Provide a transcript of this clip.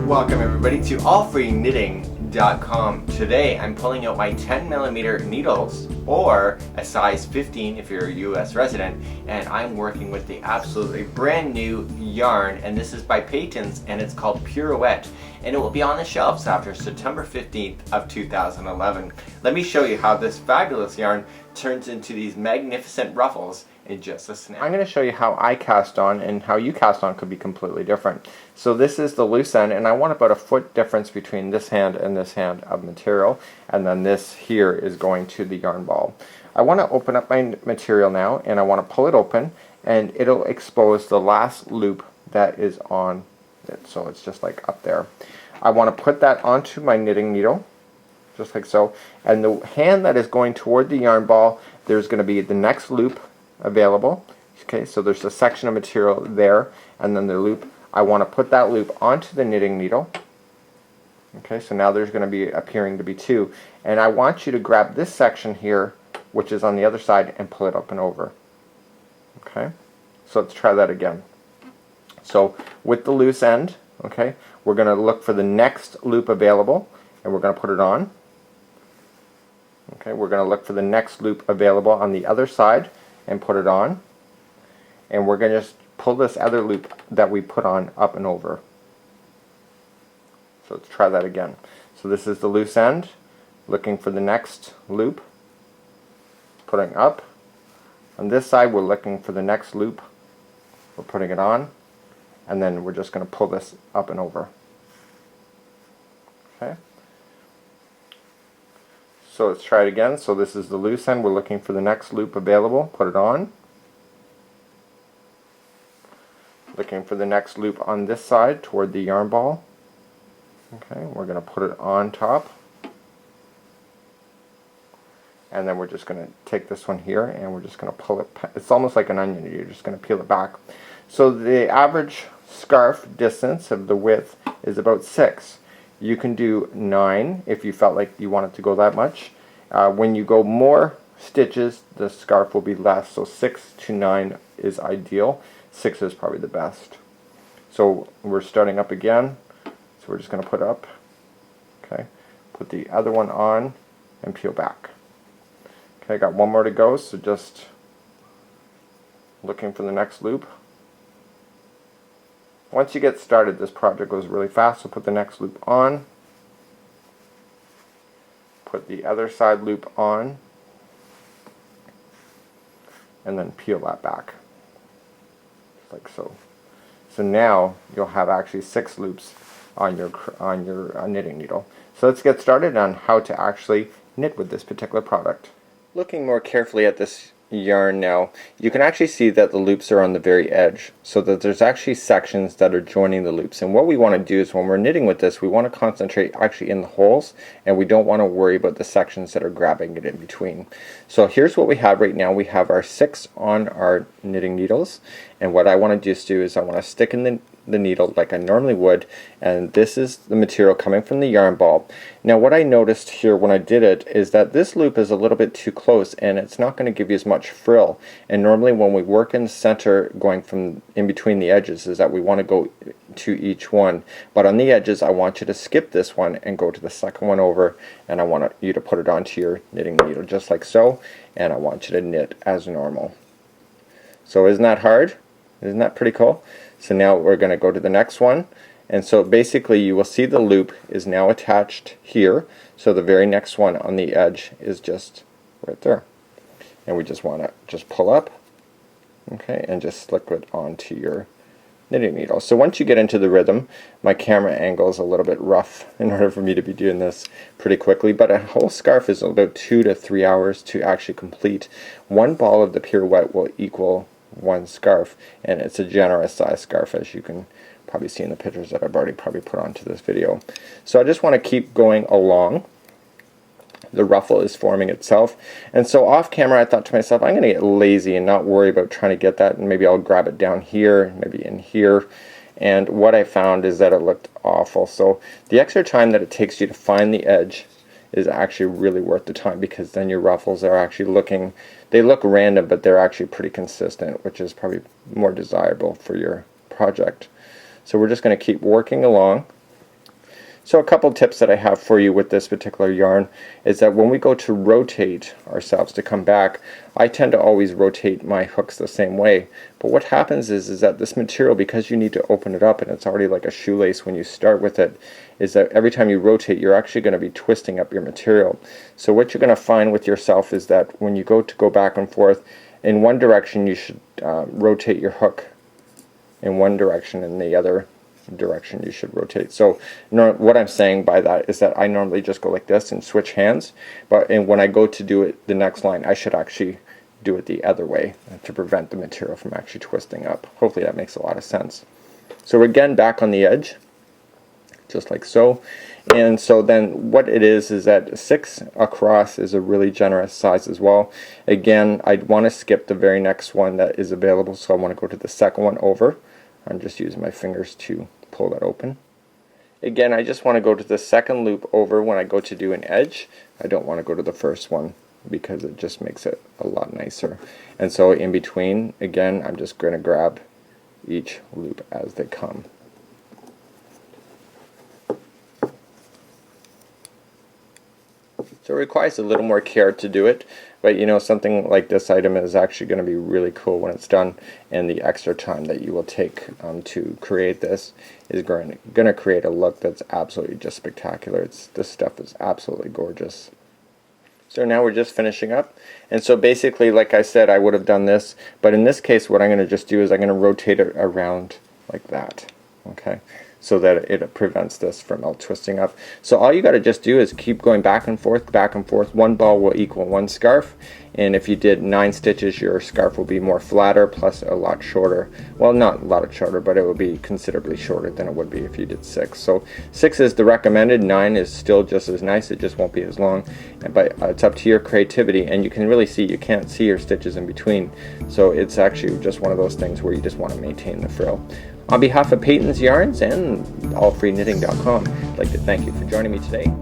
Welcome everybody to allfreeknitting.com. Today I'm pulling out my 10mm needles, or a size 15 if you're a US resident, and I'm working with the absolutely brand new yarn, and this is by Patons and it's called Pirouette, and it will be on the shelves after September 15th of 2011. Let me show you how this fabulous yarn turns into these magnificent ruffles in just a snap. I'm going to show you how I cast on, and how you cast on could be completely different. So this is the loose end, and I want about a foot difference between this hand and this hand of material, and then this here is going to the yarn ball. I want to open up my material now, and I want to pull it open, and it'll expose the last loop that is on it, so it's just like up there. I want to put that onto my knitting needle, just like so, and the hand that is going toward the yarn ball, there's going to be the next loop available. Okay, so there's a section of material there, and then the loop. I want to put that loop onto the knitting needle. Okay, so now there's going to be appearing to be two, and I want you to grab this section here, which is on the other side, and pull it up and over. Okay, so let's try that again. So with the loose end, okay, we're going to look for the next loop available, and we're going to put it on. Okay, we're going to look for the next loop available on the other side and put it on, and we're going to just pull this other loop that we put on up and over. So let's try that again. So this is the loose end, looking for the next loop, putting up. On this side we're looking for the next loop, we're putting it on, and then we're just going to pull this up and over. Okay, so let's try it again. So this is the loose end, we're looking for the next loop available, put it on. Looking for the next loop on this side toward the yarn ball. Okay, we're going to put it on top. And then we're just going to take this one here and we're just going to pull it. It's almost like an onion, you're just going to peel it back. So the average scarf distance of the width is about 6. You can do 9 if you felt like you wanted to go that much. When you go more stitches, the scarf will be less, so 6 to 9 is ideal. 6 is probably the best. So we're starting up again, so we're just going to put up. Okay, put the other one on and peel back. Okay, I got one more to go, so just looking for the next loop. Once you get started, this project goes really fast, so put the next loop on, put the other side loop on, and then peel that back, just like so. So now you'll have actually 6 loops on your knitting needle. So let's get started on how to actually knit with this particular product. Looking more carefully at this yarn now, you can actually see that the loops are on the very edge, so that there's actually sections that are joining the loops, and what we want to do is when we're knitting with this, we want to concentrate actually in the holes, and we don't want to worry about the sections that are grabbing it in between. So here's what we have right now. We have our 6 on our knitting needles, and what I want to just do is I want to stick in the needle like I normally would, and this is the material coming from the yarn ball. Now what I noticed here when I did it is that this loop is a little bit too close and it's not going to give you as much frill, and normally when we work in the center going from in between the edges is that we want to go to each one, but on the edges I want you to skip this one and go to the second one over, and I want you to put it onto your knitting needle just like so, and I want you to knit as normal. So isn't that hard? Isn't that pretty cool? So now we're going to go to the next one, and so basically you will see the loop is now attached here, so the very next one on the edge is just right there, and we just want to just pull up, okay, and just slip it onto your knitting needle. So once you get into the rhythm, my camera angle is a little bit rough in order for me to be doing this pretty quickly, but a whole scarf is about 2 to 3 hours to actually complete. One ball of the Pirouette will equal one scarf, and it's a generous size scarf, as you can probably see in the pictures that I've already probably put onto this video. So I just want to keep going along. The ruffle is forming itself, and so off camera I thought to myself, I'm going to get lazy and not worry about trying to get that, and maybe I'll grab it down here, maybe in here, and what I found is that it looked awful. So the extra time that it takes you to find the edge is actually really worth the time, because then your ruffles are actually looking, they look random but they're actually pretty consistent, which is probably more desirable for your project. So we're just going to keep working along, So a couple tips that I have for you with this particular yarn is that when we go to rotate ourselves to come back, I tend to always rotate my hooks the same way. But what happens is that this material, because you need to open it up and it's already like a shoelace when you start with it, is that every time you rotate you're actually going to be twisting up your material. So what you're going to find with yourself is that when you go back and forth, in one direction you should rotate your hook in one direction, and the other direction you should rotate. So what I'm saying by that is that I normally just go like this and switch hands, and when I go to do it the next line, I should actually do it the other way to prevent the material from actually twisting up. Hopefully that makes a lot of sense. So we're again back on the edge, just like so. And so then what it is that 6 across is a really generous size as well. Again, I'd want to skip the very next one that is available, so I want to go to the second one over. I'm just using my fingers to pull that open. Again, I just want to go to the second loop over when I go to do an edge. I don't want to go to the first one because it just makes it a lot nicer. And so in between, again, I'm just going to grab each loop as they come. So it requires a little more care to do it, but you know, something like this item is actually going to be really cool when it's done, and the extra time that you will take to create this is going to create a look that's absolutely just spectacular. This stuff is absolutely gorgeous. So now we're just finishing up, and so basically, like I said, I would have done this, but in this case what I'm going to just do is I'm going to rotate it around like that, okay, so that it prevents this from all twisting up. So all you got to just do is keep going back and forth, back and forth. One ball will equal one scarf, and if you did 9 stitches, your scarf will be more flatter, plus a lot shorter. Well, not a lot shorter, but it will be considerably shorter than it would be if you did 6. So 6 is the recommended. 9 is still just as nice, it just won't be as long, but it's up to your creativity, and you can really see, you can't see your stitches in between, so it's actually just one of those things where you just want to maintain the frill. On behalf of Patons Yarns and allfreeknitting.com, I'd like to thank you for joining me today.